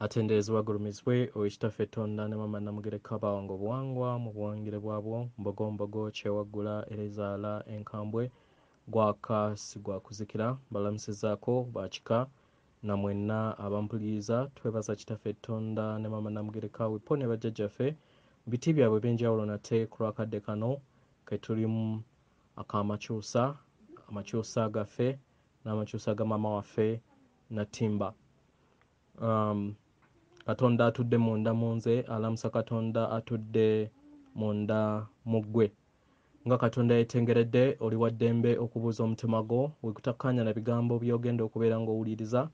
atenderezebwa agulumizibwe owekitaffe Tonda ne Maama Namugereka Bawango Buwangwa mu buwangire bwabwo mbogombogo kyewaggula erezaala enkambwe gwaka sigwa kuzikira balamusizaako bakika na mwenna abampuliriza twebaza kitaffe Tonda ne Maama Namugereka wipo ne bajjajjaffe biti byabwe ebyenjawulo nate ku lwakadde kano ke tulimu amakyusa gaffe n'amakyusa ga maama waffe Natimba. Katonda atudde munda mu nze alamusa Katonda atudde munda mu ggwe nga Katonda yetengeredde oli wa ddembe okubuuza omutima gwo wekutakkaanya na bigambo by'ogenda okubeera ng'owuliriza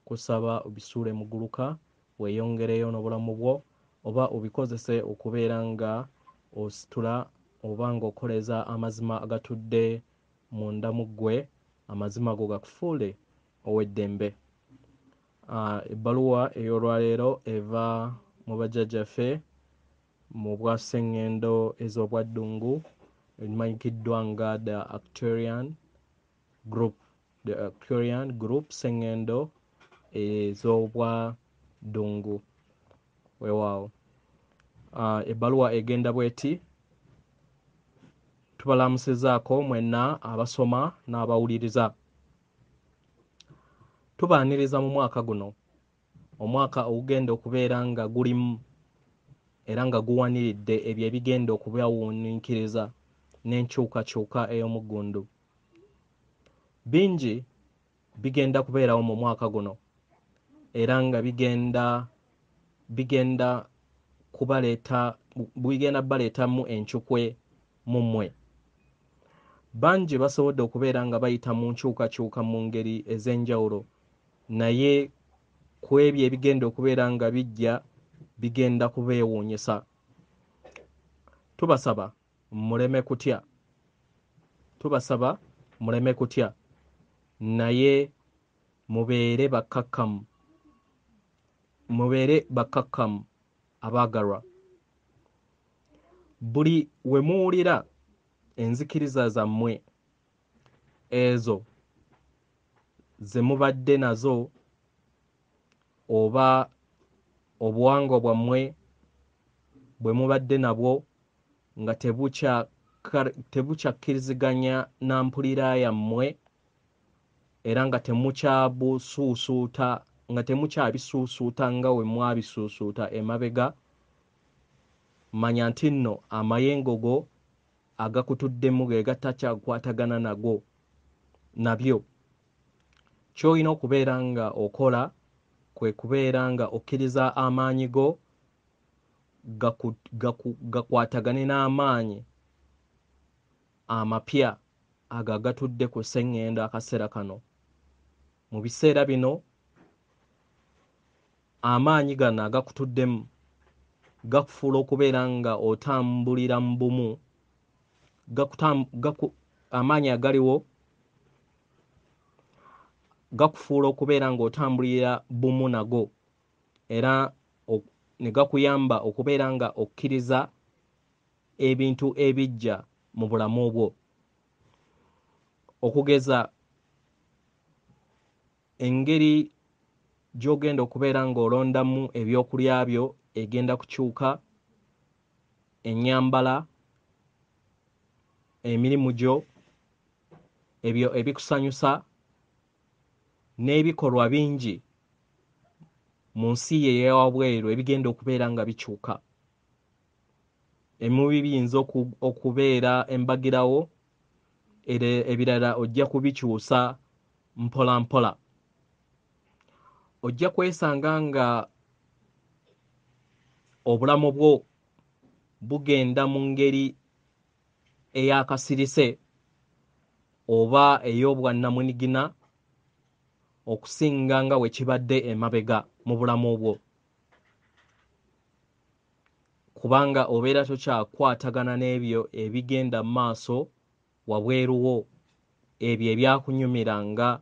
kusaba obisuule mu gguluka weeyongereyo n'obulamu bwo oba obikozese okubeera nga ositula oba ng'okoleza amazima agatudde munda mu ggwe amazima go gakufuule ow'eddembe. Ebbaluwa ey'olwaleero eva mu bajjajjaffe mu bwa sseŋŋendo ez'obwaddungu emanyikiddwa nga the Actuarian Group sseŋŋendo ez'obwaddungu weewaawo. Ebbaluwa egenda bweti: tubalamusizaako mwenna abasoma n'abawuliriza. Tubaaniriza mu mwaka guno, omwaka ogugenda okubeera nga gulimu era nga guwaniridde ebyo ebigenda okubawuniikiriza n'enkyukakyuka ey'omuggundu. Bingi bigenda kubeerawo mu mwaka guno era nga bigenda baleetamu enkyukwe mu mmwe. Bangi basobodde okubeera nga bayita mu nkyukakyuka mu ngeri ez'enjawulo naye ku ebyo ebigenda okubeera nga bijja bigenda kubeewuunyisa. Tubasaba muleme kutya naye mubeere bakkakkamu abaagalwa. Buli we muwulira enzikiriza zammwe ezo ze mubadde nazo oba obuwangwa bwammwe bwe mubadde nabwo nga tebukyakkiriziganya na mpulira yammwe era nga temukyabisuusuuta nga we mwabisuusuuta emabega, manya nti nno amayengo go agakutuddemu ge gatakyakwatagana nabyo. Ky'olina okubeera nga okola kwe kubeera nga okkiriza amaanyi go gakwatagane n'amaanyi amapya ago agatudde ku sseŋŋendo akaseera kano. Mu biseera bino amaanyi gano agakutuddemu gakufuula okubeera nga otambulira mu bumu, amaanyi agaliwo gakufuula okubeera ng'otambulira bumu nago era ne gakuyamba okubeera nga okkiriza ebintu ebijja mu bulamu bwo. Okugeza engeri gy'ogenda okubeera ng'olondamu ebyokulya byo egenda kukyuka, ennyambala, emirimu gyo, ebyo ebikusanyusa n'ebikolwa bingi mu nsi ye ey'ewabweru ebigenda okubeera nga bikyuka. Ebimu biyinza okubeera embagirawo, ebirala ojja kubikyusa mpola mpola. Ojja kwesanga nga obulamu bwo bugenda mu ngeri ey'akasirise oba ey'obwannamunigina okusinga nga we kibadde emabega mu bulamu bwo, kubanga obeera tokyakwatagana n'ebyo ebigenda mu maaso wabweruwo, ebyo ebyakunyumiranga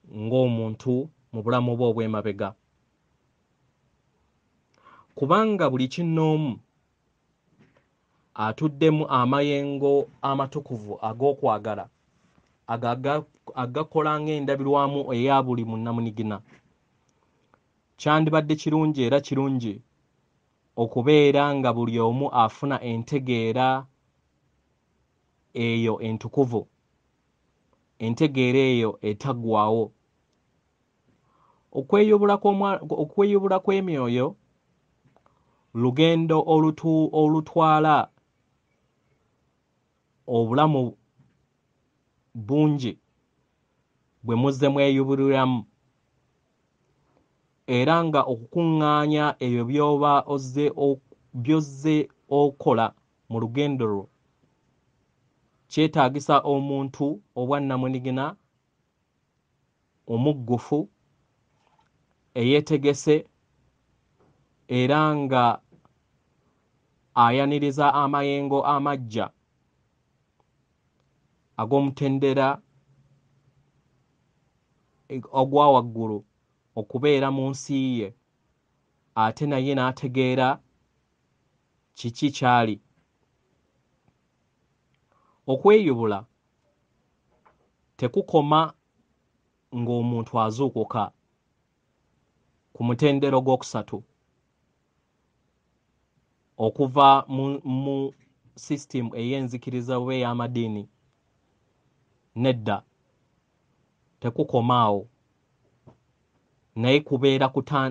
ng'omuntu mu bulamu bwo obw'emabega. Kubanga buli kinnoomu atuddemu amayengo amatukuvu ag'okwagala agakola ng'endabirwamu eya buli munnamunigina. kyandibadde kirungi era kirungi okubeera nga buli omu afuna entegeera eyo entukuvu, entegeera eyo etaggwaawo. Okweyubula kw'emyoyo lugendo olutwala obulamu bungi bwe muzze mweyubuliramu, era nga okukuŋŋaanya ebyo by'ozze okola mu lugendo lwo kyetaagisa omuntu obwannamunigina omuggufu, eyeetegese era nga ayaniriza amayengo amaggya ag'omutendera ogwa waggulu okubeera mu nsi ye, ate naye n'ategeera kiki kyali. Okweyubula tekukoma ng'omuntu azuukuka ku mutendera ogwokusatu okuva mu sisitimu ey'enzikiriza oba ey'amadiini. Nedda, tekukoma awo, naye kubeera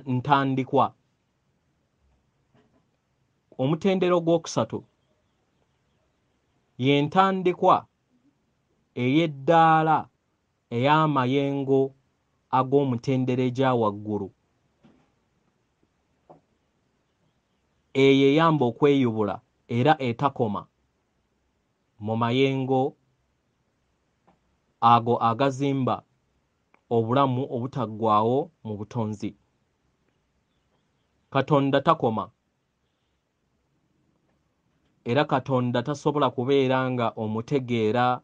ntandikwa. Omutendera ogwokusatu ye ntandikwa ey'eddaala ey'amayengo ag'omutendera egya waggulu. Eyo eyamba okweyubula era etakoma mu mayengo ago agazimba obulamu obutaggwaawo mu butonzi. Katonda takoma, era Katonda tasobola kubeera nga omutegeera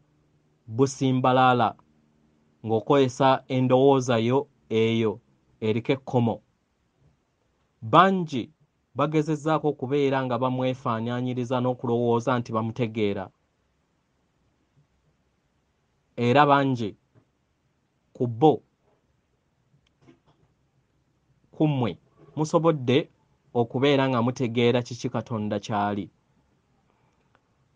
busimbalaala ng'okozesa endowooza yo eyo eriko ekkomo. Bangi bagezezzaako okubeera nga bamwefaanaanyiriza n'okulowooza nti bamutegeera, era bangi ku bo ku mmwe musobodde okubeera nga mutegeera kiki Katonda kyali.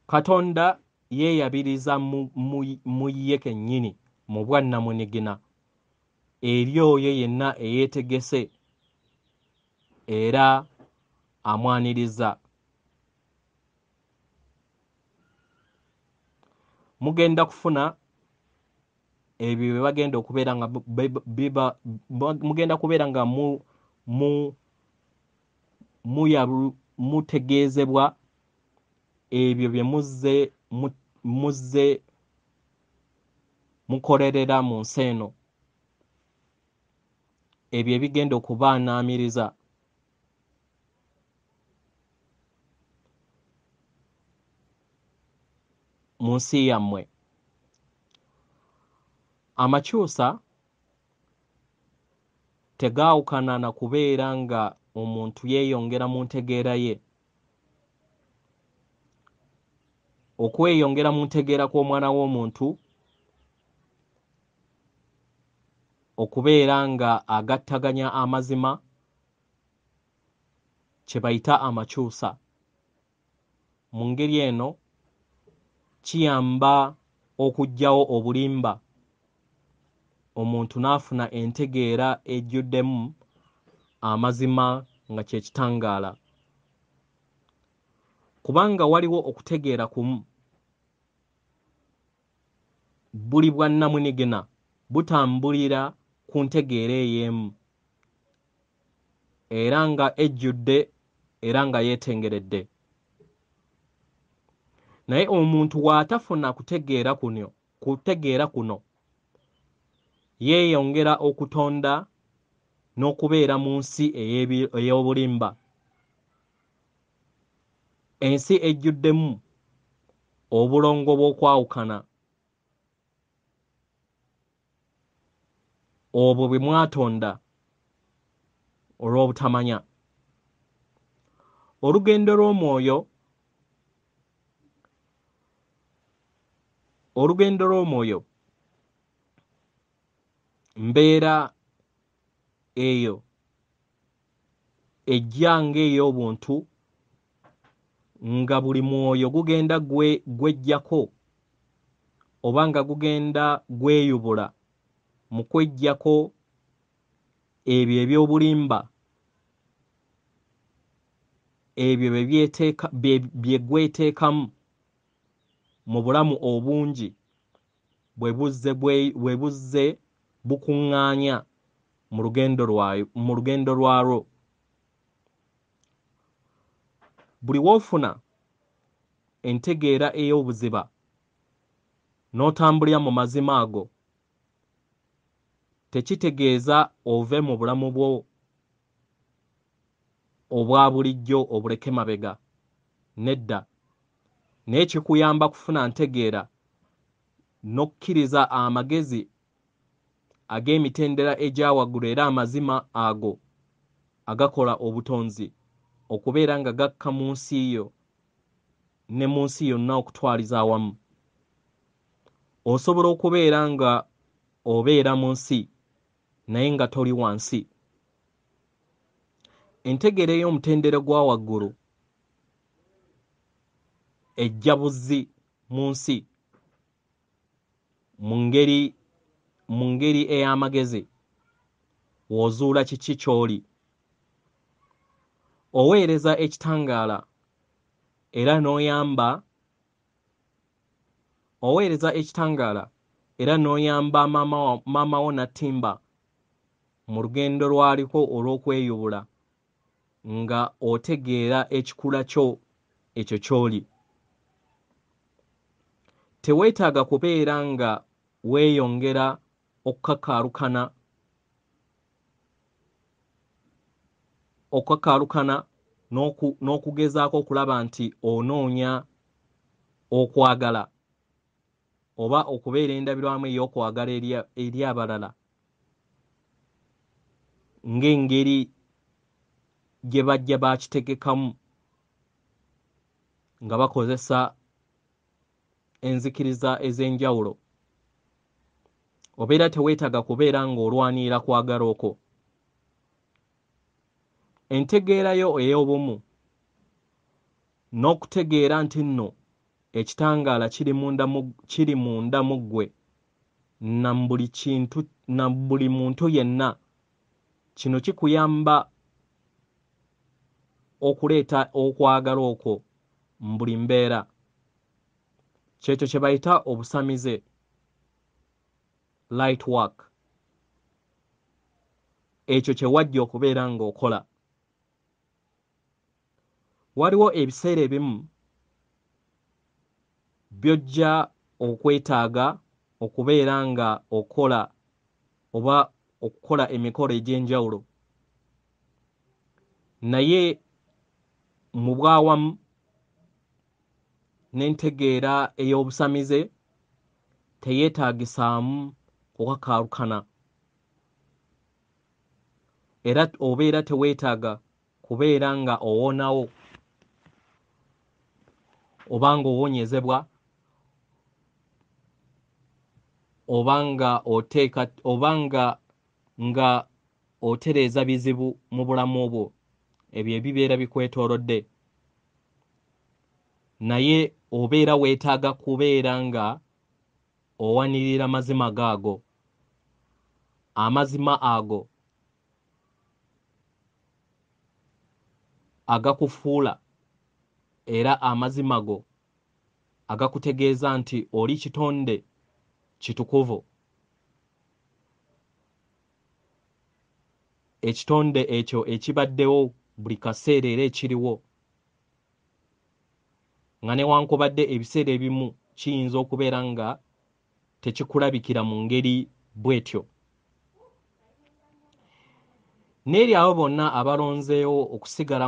Katonda yeeyabiriza mu ye kennyini mu bwannamunigina eri oyo yenna eyeetegese era amwaniriza. Mugenda kufuna ebyo bye bagenda okubeera nga mugenda kubeera nga mutegeezebwa ebyo bye muzze mukolerera mu nsi eno, ebyo ebigenda okubaanaamiriza. Mu nsi yammwe amakyusa tegaawukana na kubeera nga omuntu yeeyongera mu ntegeera ye. Okweyongera mu ntegeera kw'omwana w'omuntu okubeera nga agattaganya amazima kye bayita amakyusa. Mu ngeri eno kiyamba okuggyawo obulimba, omuntu n'afuna entegeera ejjuddemu amazima nga kye kitangaala. Kubanga waliwo okutegeera kumu, buli bwannamunigina butambulira ku ntegeera ey'emu era nga ejjudde era nga yeetengeredde. Naye omuntu bw'atafuna kutegeera kuno yeeyongera okutonda n'okubeera mu nsi ey'obulimba, ensi ejjuddemu obulongo bw'okwawukana obwo bwe mwatonda olw'obutamanya. Olugendo lw'omwoyo mbeera eyo ejja ng'ey'obuntu nga buli mwoyo gugenda gwejjako oba nga gugenda gweyubula mu kwejjako ebyo eby'obulimba ebyo bye gweteekamu mu bulamu obungi bwe buzze bukuŋŋaanya mu lugendo lwalwo. Buli w'ofuna entegeera ey'obuziba n'otambulira mu mazima ago, tekitegeeza ove mu bulamu bwo obwa bulijjo obuleke mabega, nedda, naye kikuyamba kufuna ntegeera n'okkiriza amagezi ag'emitendera egya waggulu era amazima ago agakola obutonzi okubeera nga gakka mu nsi yo ne mu nsi yonna okutwaliza awamu. Osobola okubeera nga obeera mu nsi naye nga toli wansi. Entegeera ey'omutendera gwa waggulu ejja buzzi mu nsi mu ngeri ey'amagezi w'ozuula kiki ky'oli. Oweereza ekitangaala era n'oyamba maama wo Natimba mu lugendo lwaliko olw'okweyubula nga otegeera ekikula kyo ekyo ky'oli. Teweetaaga kubeera nga weeyongera okukakaalukana n'okugezaako okulaba nti onoonya okwagala oba okubeera endabirwamu ey'okwagala eri abalala ng'engeri gye bajja baakitegekamu nga bakozesa enzikiriza ez'enjawulo. Obeera teweetaaga kubeera ng'olwanirira kwagala okwo. Entegeera yo ey'obumu n'okutegeera nti nno ekitangaala kiri munda mu ggwe na buli muntu yenna, kino kikuyamba okuleeta okwagala okwo mu buli mbeera. Kyekyo kye bayita obusamize, light work. Ekyo kye wajja okubeera ng'okola. Waliwo ebiseera ebimu by'ojja okwetaaga okubeera nga okola oba okukola emikolo egy'enjawulo, naye mu bwawamu n'entegeera ey'obusamize teyeetaagisaamu kukakaalukana, era obeera teweetaaga kubeera nga owonawo oba nga owonyezebwa oba nga otereeza bizibu mu bulamu bwo, ebyo ebibeera bikwetoolodde, naye obeera weetaaga kubeera nga owanirira mazima gaago. Amazima ago agakufuula era amazima go agakutegeeza nti oli kitonde kitukuvu. Ekitonde ekyo ekibaddewo buli kaseera era ekiriwo, nga newankubadde ebiseera ebimu kiyinza okubeera nga tekikulabikira mu ngeri bw'etyo. N'eri abo bonna abalonzeewo okusigala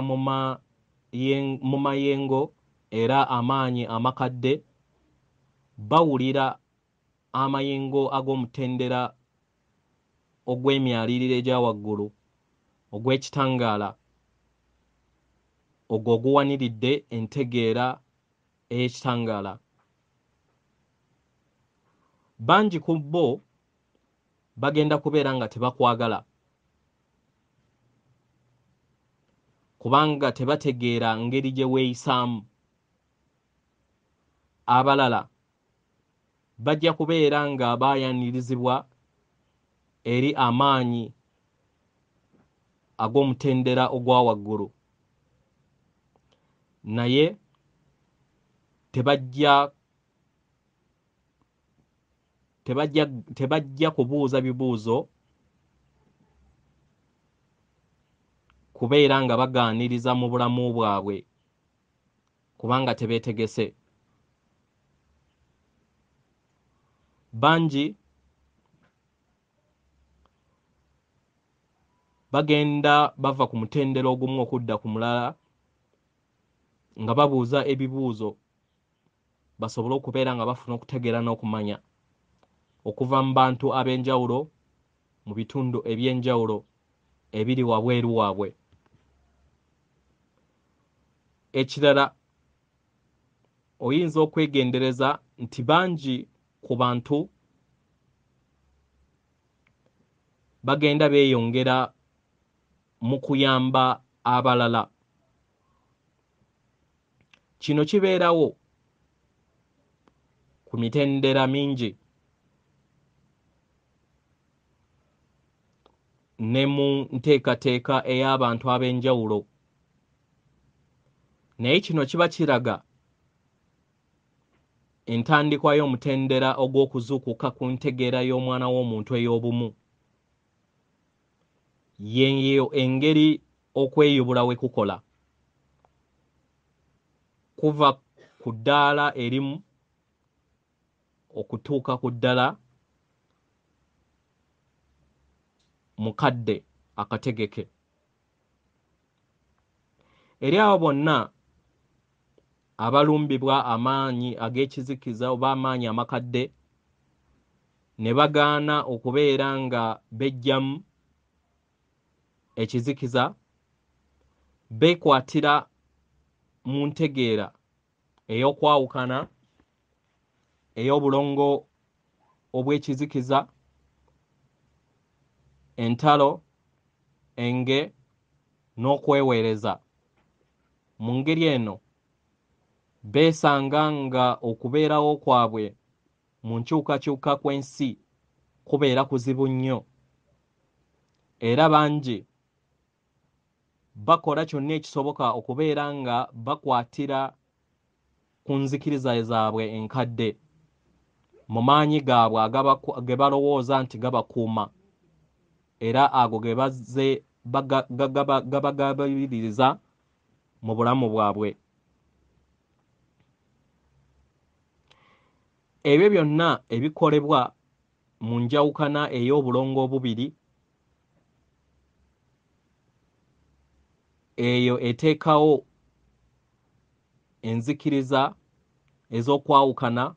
mu mayengo era amaanyi amakadde, bawulira amayengo ag'omutendera ogw'emyaliriro egya waggulu ogw'ekitangaala, ogwo oguwaniridde entegeera ey'ekitangaala. Bangi ku bo bagenda kubeera nga tebakwagala, kubanga tebategeera ngeri gye weeyisaamu. Abalala bajja kubeera nga baayanirizibwa eri amaanyi ag'omutendera ogwa waggulu, naye tebajja kubuuza bibuuzo kubeera nga bagaaniriza mu bulamu bwabwe kubanga tebeetegese. Bangi bagenda bava ku mutendera ogumu okudda ku mulala nga babuuza ebibuuzo basobole okubeera nga bafuna okutegeera n'okumanya okuva mu bantu ab'enjawulo mu bitundu eby'enjawulo ebiri wabweru waabwe. Ekirala oyinza okwegendereza nti bangi ku bantu bagenda beeyongera mu kuyamba abalala. Kino kibeerawo ku mitendera mingi ne mu nteekateeka ey'abantu ab'enjawulo, naye kino kiba kiraga entandikwa y'omutendera ogw'okuzuukuka ku ntegeera y'omwana w'omuntu ey'obumu. Yeyo engeri okweyubula we kukola kuva ku ddaala erimu okutuuka ku ddala mukadde akategeke. Eri abo bonna abalumbibwa amaanyi ag'ekizikiza oba amaanyi amakadde ne bagaana okubeera nga bejjamu ekizikiza, beekwatira mu ntegeera ey'okwawukana ey'obulongo obw'ekizikiza, entalo, enge n'okweweereza. Mu ngeri eno beesanga nga okubeerawo kwabwe mu nkyukakyuka kw'ensi kubeera kuzibu nnyo, era bangi bakola kyonna ekisoboka okubeera nga bakwatira ku nzikiriza zaabwe enkadde mu maanyi gaabwe ge balowooza nti gabakuuma era ago ge bazze gabagabiririza mu bulamu bwabwe. Ebyo byonna ebikolebwa mu njawukana ey'obulongo obubiri, eyo eteekawo enzikiriza ez'okwawukana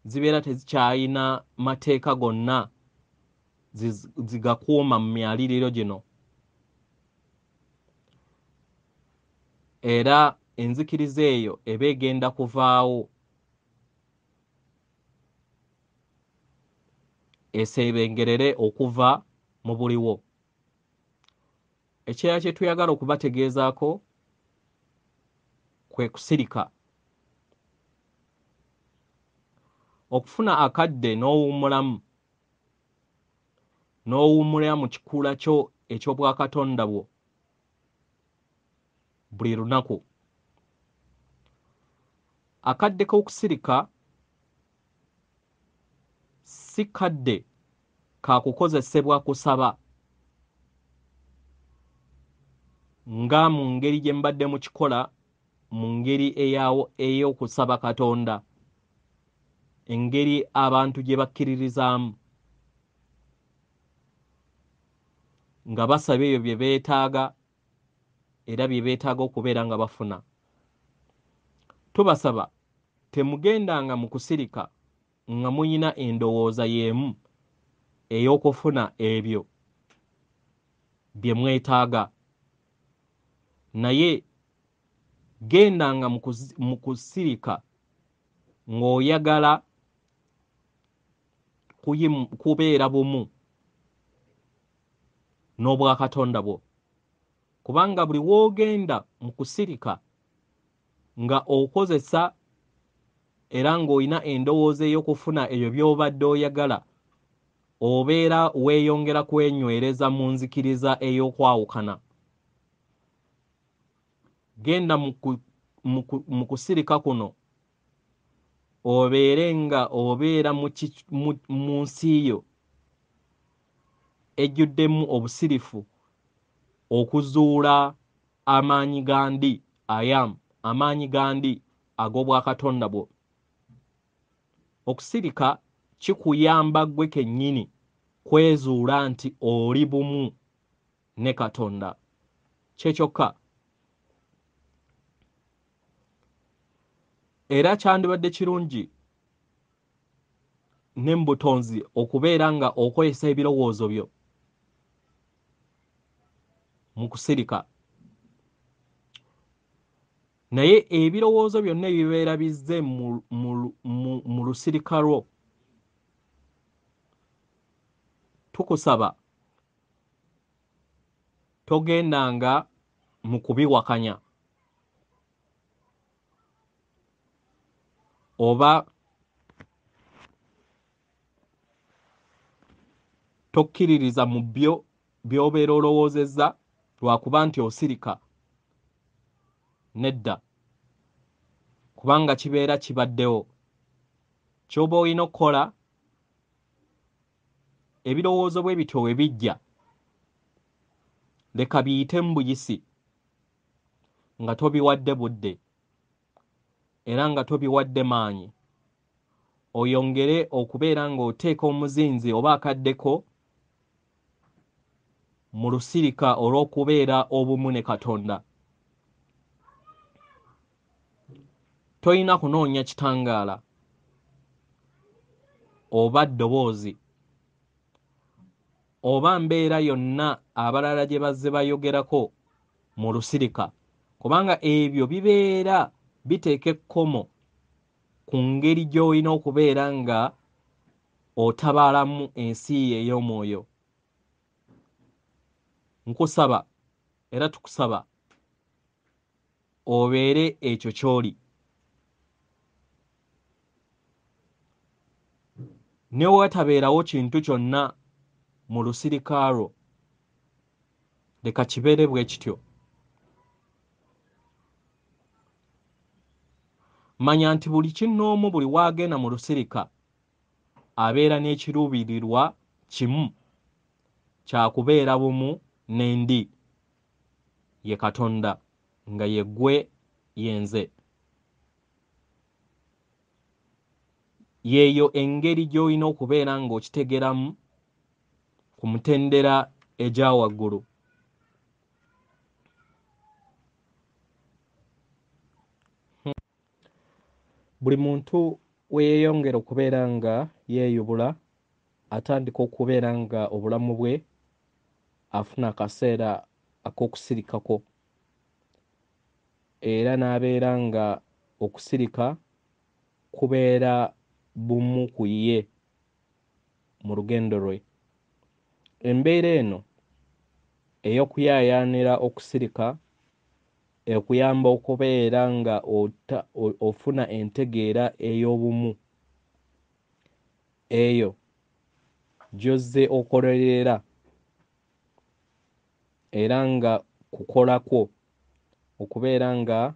zibeera tezikyalina mateeka gonna zigakuuma mu myaliriro gino, era enzikiriza eyo eba egenda kuvaawo eseebengerere okuva mu buliwo. Ekirala kye tuyagala okubategeezaako kwe kusirika. Okufuna akadde n'owummulamu n'owummula mu kikula kyo eky'obwakatonda bwo buli lunaku. Akadde k'okusirika si kadde ka kukozesebwa kusaba nga mu ngeri gye mbadde mu kikola mu ngeri ey'okusaba Katonda, engeri abantu gye bakkiririzaamu nga basaba ebyo bye beetaaga era bye beetaaga okubeera nga bafuna. Tubasaba temugendanga mu kusirika nga muyina endowooza y'emu ey'okufuna ebyo bye mwetaaga, naye gendanga mu kusirika ng'oyagala kubeera bumu n'obwakatonda bwo, kubanga buli woogenda mu kusirika nga okozesa era ng'olina endowooza ey'okufuna ebyo by'obadde oyagala, obeera weeyongera kwenywereza mu nzikiriza ey'okwawukana. Genda mu kusirika kuno obeere nga obeera mu nsi yo ejjuddemu obusirifu, okuzuula amaanyi gandi amaanyi gandi ag'obwakatonda bwo. Okusirika kikuyamba ggwe kennyini kwezuula nti oli bumu ne Katonda. Kyekyokka era kyandibadde kirungi ne mu butonzi okubeera nga okozesa ebirowoozo byo mu kusirika, naye ebirowoozo byonna ebibeera bizze mu lusirika lwo, tukusaba togendanga mu kubiwakanya oba tokkiririza mu byo by'obeera olowoozezza lwakuba nti osirika. Nedda, kubanga kibeera kibaddewo. Ky'oba olina okukola, ebirowoozo bwe bityo we bijja, leka biyite mu buyisi nga tobiwadde budde era nga tobiwadde maanyi. Oyongere okubeera ng'oteeka omuzinzi oba akaddeko mu lusirika olw'okubeera obumu ne Katonda. Toyina kunoonya kitangaala oba ddoboozi oba mbeera yonna abalala gye bazze bayogerako mu lusirika, kubanga ebyo bibeera biteeka ekkomo ku ngeri gy'olina okubeera nga otabaalamu ensi ey'omwoyo. Nkusaba era tukusaba obeere ekyo ky'oli. Ne watabeerawo kintu kyonna mu lusirika lwo, leka kibeere bwe kityo. Manya nti buli kinnoomu buli waagenda mu lusirika abeera n'ekiruubirirwa kimu kya kubeera bumu n'endi ye Katonda, nga ye ggwe ye nze. Yeeyo engeri gy'olina okubeera ng'okiteegeramu ku mutendera egya waggulu. Buli muntu we yeeyongera okubeera nga yeeyubula, atandika okubeera nga obulamu bwe afuna akaseera ak'okusirikako, era n'abeera nga okusirika kubeera bumu ku ye mu lugendo lwe. Embeera eno ey'okuyaayaanira okusirika ekuyamba okubeera nga ofuna entegeera ey'obumu eyo gy'ozze okolerera, era nga kukola kwo okubeera nga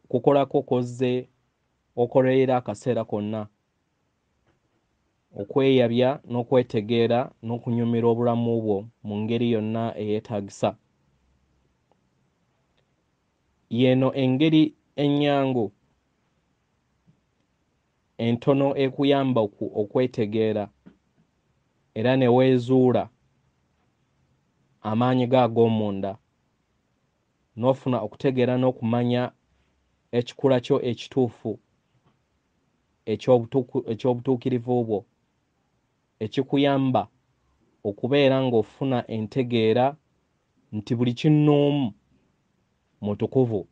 kukola kwo kw'ozze okolerera akaseera konna, okweyabya n'okwetegeera n'okunyumira obulamu bwo mu ngeri yonna eyeetaagisa. Yeeno engeri ennyangu entono ekuyamba okwetegeera era ne weezuula amaanyi go ag'omunda, n'ofuna okutegeera n'okumanya ekikula kyo ekituufu eky'obutuukirivu bwo, ekikuyamba okubeera ng'ofuna entegeera nti buli kinnoomu mutukuvu,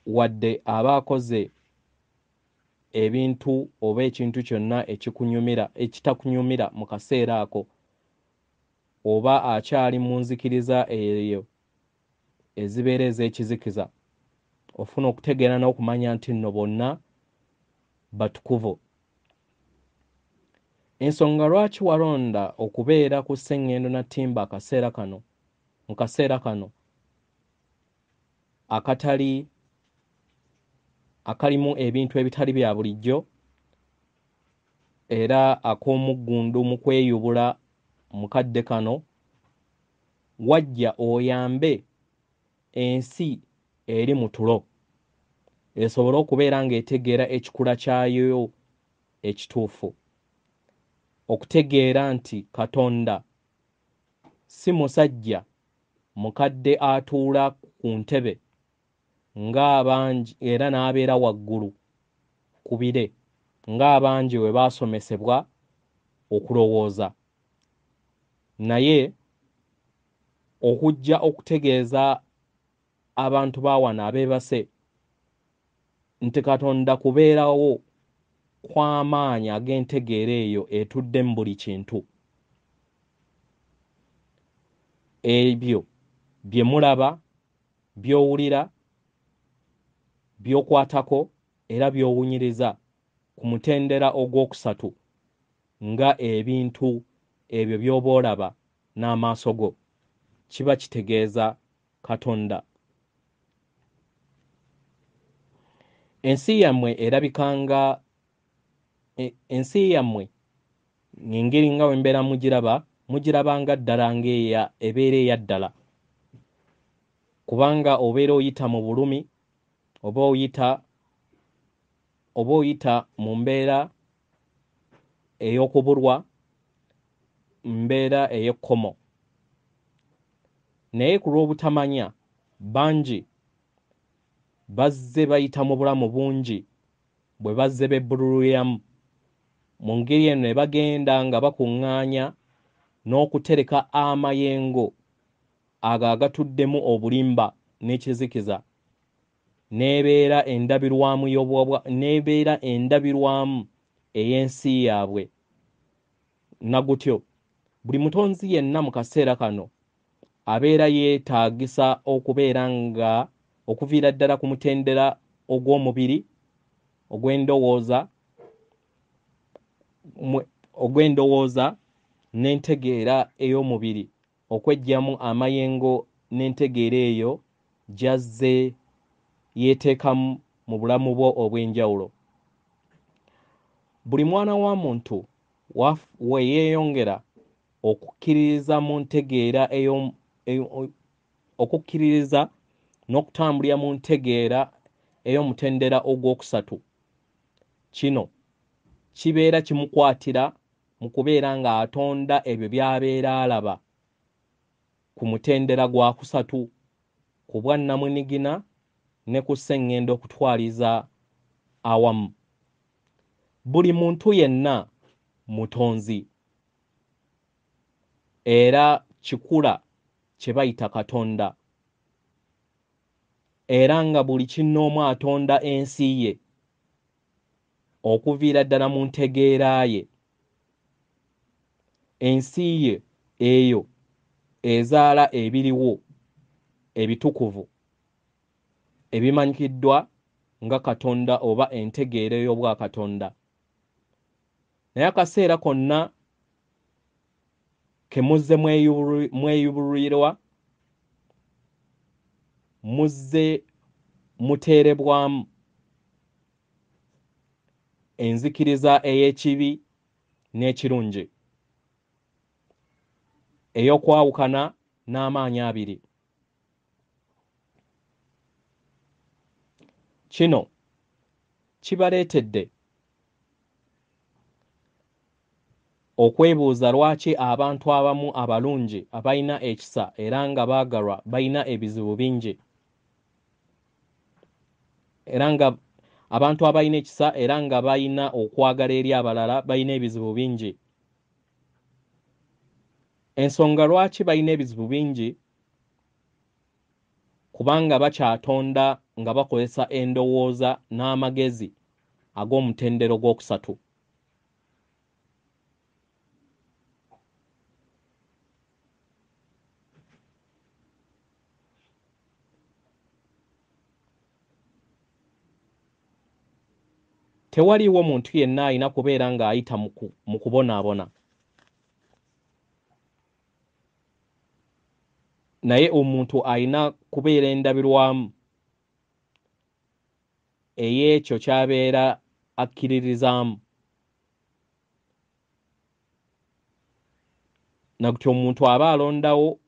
wadde aba akoze ebintu oba ekintu kyonna ekitakunyumira mu kaseera ako, oba akyali mu nzikiriza eyo ezibeera ez'ekizikiza, ofuna okutegeera n'okumanya nti nno bonna batukuvu. Ensonga lwaki walonda okubeera ku Sseŋŋendo Natimba mu kaseera kano akalimu ebintu ebitali bya bulijjo era ak'omuggundu mu kweyubula mu kadde kano, wajja oyambe ensi eri mu tulo esobole okubeera ng'etegeera ekikula kyayo ekituufu, okutegeera nti Katonda si musajja mukadde atuula ku ntebe ng'abangi era n'abeera waggulu ku bire ng'abangi bwe baasomesebwa okulowooza, naye okujja okutegeeza abantu ba wano abeebase nti Katonda kubeerawo kw'amaanyi ag'entegeera eyo etudde mu buli kintu. Ebyo bye mulaba, by'owulira, by'okwatako era by'owunyiriza ku mutendera ogwokusatu nga ebintu ebyo by'oba olaba n'amaaso go, kiba kitegeeza Katonda. Ensi yammwe erabikanga ensi yammwe ng'engeri nga bwe mbeera mugirabanga ddala ebeera eya ddala, kubanga obeera oyita mu bulumi oba oyita mu mbeera ey'okubulwa, mbeera ey'ekkomo. Naye ku lw'obutamanya bangi bazze bayita mu bulamu bungi bwe bazze bebbululiramu, mu ngeri eno ne bagenda nga bakuŋŋaanya n'okutereka amayengo ago agatuddemu obulimba n'ekizikiza, n'ebeera endabirwamu ey'ensi yaabwe. Nagutyo buli mutonzi yenna mu kaseera kano abeera yeetaagisa okubeera nga okuviira ddala ku mutendera ogw'omubiri, ogw'endowooza n'entegeera ey'omubiri, okweggyamu amayengo n'entegeera eyo gy'azze yeeteekamu mu bulamu bwo obw'enjawulo. Buli mwana wa muntu we yeeyongera okukkiririza mu ntegeera okukkiririza n'okutambulira mu ntegeera ey'omutendera ogwokusatu, kino kibeera kimukwatira mu kubeera ng'atonda ebyo by'abeera alaba ku mutendera gwa kusatu, ku bwa nnamunigina ne ku sseŋŋendo okutwaliza awamu. Buli muntu yenna mutonzi era kikula kye bayita Katonda, era nga buli kinnoomu atonda ensi ye okuviira ddala mu ntegeera ye. Ensi ye eyo ezaala ebiriwo ebitukuvu ebimanyikiddwa nga Katonda oba entegeera ey'obwakatonda. Naye akaseera konna ke muzze mweyubulirwa, muzze muteerebwamu enzikiriza ey'ekibi n'ekirungi, ey'okwawukana n'amaanyi abiri. Kino kibaleetedde okwebuuza lwaki abantu abamu abalungi abalina ekisa era nga baagalwa balina ebizibu bingi, era nga abantu abalina ekisa era nga balina okwagala eri abalala balina ebizibu bingi. Ensonga lwaki balina ebizibu bingi, kubanga bakyatonda nga bakozesa endowooza n'amagezi ag'omutendero gw'okusatu. tewaliwo muntu yenna alina kubeera ng'ayita mu kubonaabona. Naye omuntu alina kubeera endabirwamu ey'ekyo ky'abeera akkiririzaamu. Nakutyo omuntu aba alondawo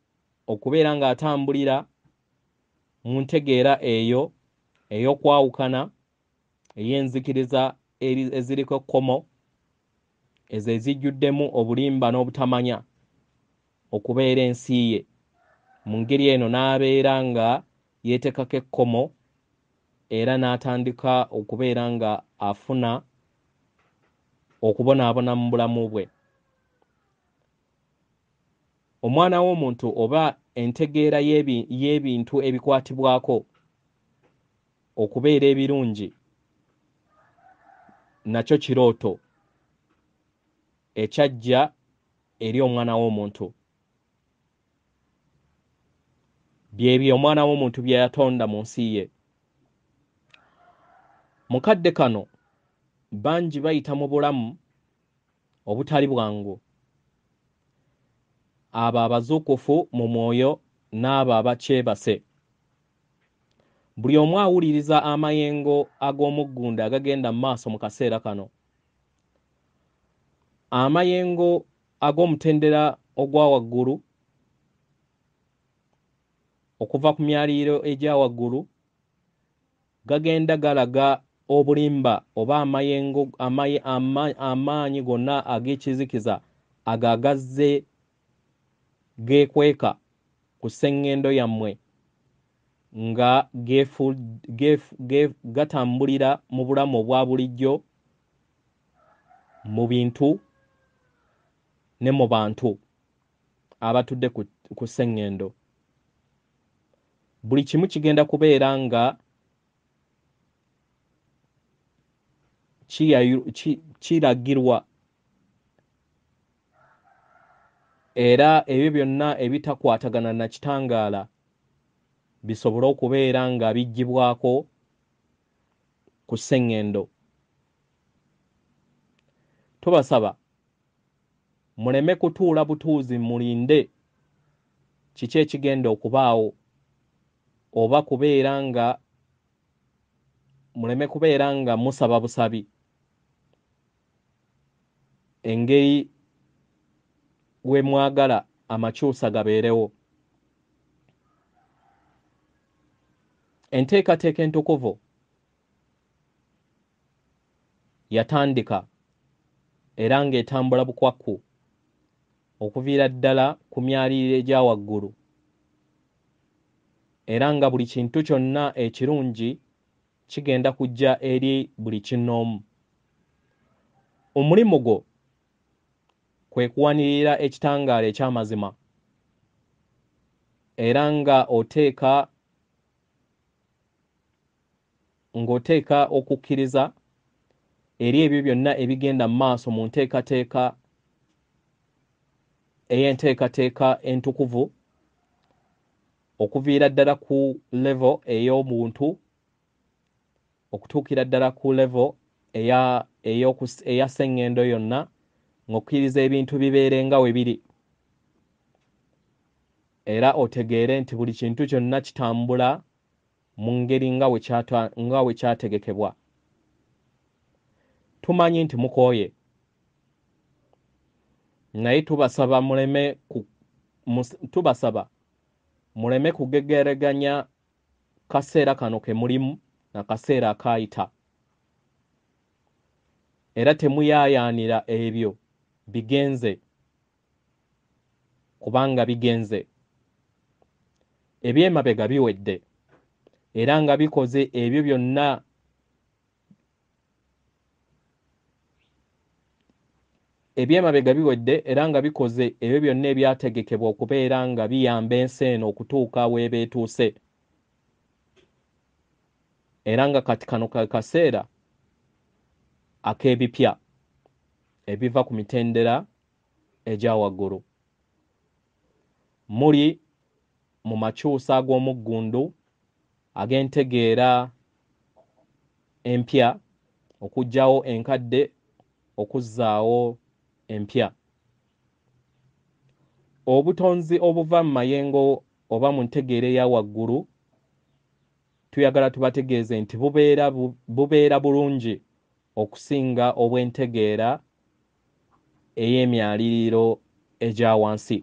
okubeera ng'atambulira mu ntegeera eyo ey'okwawukana ey'enzikiriza eziriko ekkomo, ezo ezijjuddemu obulimba n'obutamanya okubeera ensi ye. Mu ngeri eno n'abeera nga yeetekako ekkomo era n'atandika okubeera nga afuna okubonaabona mu bulamu bwe. Omwana w'omuntu oba entegeera y'ebintu ebikwatibwako okubeera ebirungi, nakyo kirooto ekyajja eri omwana w'omuntu. Byebyo omwana w'omuntu bye yatonda mu nsi ye. Mu kadde kano bangi bayita mu bulamu obutali bwangu, abo abazuukufu mu mwoyo n'abo abakyebase. Buli omu awuliriza amayengo ag'omuggundu agagenda mu maaso mu kaseera kano. Amayengo ag'omutendera ogwa waggulu okuva ku myaliriro egya waggulu gagenda galaga obulimba oba amayengo amaanyi gonna ag'ekizikiza agagazze geekweka ku sseŋŋendo yammwe nga gatambulira mu bulamu obwa bulijjo, mu bintu ne mu bantu abatudde ku sseŋŋendo. Buli kimu kigenda kubeera nga kiragirwa, era ebyo byonna ebitakwatagana na kitangaala bisobole okubeera nga biggyibwako ku sseŋŋendo. Tubasaba muleme kutuula butuuzi mulinde kiki ekigenda okubaawo, oba kubeera nga muleme kubeera nga musaba busabi engeri we mwagala amakyusa gabeerewo. Enteekateeka entukuvu yatandika era ng'etambula bukwakku okuviira ddala ku myaliriro egya waggulu, era nga buli kintu kyonna ekirungi kigenda kujja eri buli kinnoomu. Omulimu gwo kwe kuwanirira ekitangaala eky'amazima, era nga ng'oteeka okukkiriza eri ebyo byonna ebigenda mu maaso mu nteekateeka ey'enteekateeka entukuvu okuviira ddala ku level ey'obuntu okutuukira ddala ku level eya sseŋŋendo yonna, ng'okkiriza ebintu bibeere nga we biri, era otegeere nti buli kintu kyonna kitambula mu ngeri nga we kyategekebwa. Tumanyi nti mukooye, naye tubasaba muleme kugegeraganya kaseera kano ke mulimu na kaseera akaayita, era temuyaayaanira ebyo bigenze, kubanga bigenze. Eby'emabega biwedde era nga bikoze ebyo byonna ebyategekebwa okubeera nga biyamba ensi eno okutuuka w'eba etuuse, era nga kati kano ka kaseera ak'ebipya ebiva ku mitendera egya waggulu. Muli mu makyusa ag'omuggundu ag'entegeera empya okugyawo enkadde okuzzaawo empya. Obutonzi obuva mu mayengo oba mu ntegeera eya waggulu tuyagala tubategeeze nti bubeera bulungi okusinga obw'entegeera ey'emyaliriro egya wansi.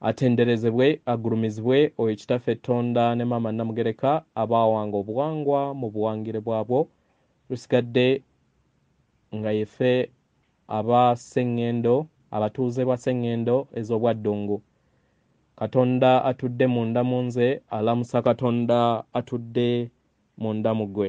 Atenderezebwe agulumizibwe oyo kitaffe Tonda ne Maama Namugereka abaawanga obuwangwa mu buwangire bwabwo. Lusigadde nga yeffe aba Sseŋŋendo, abatuuze ba Sseŋŋendo ez'Obwaddungu. Katonda atudde munda mu nze alamusa Katonda atudde munda mu ggwe.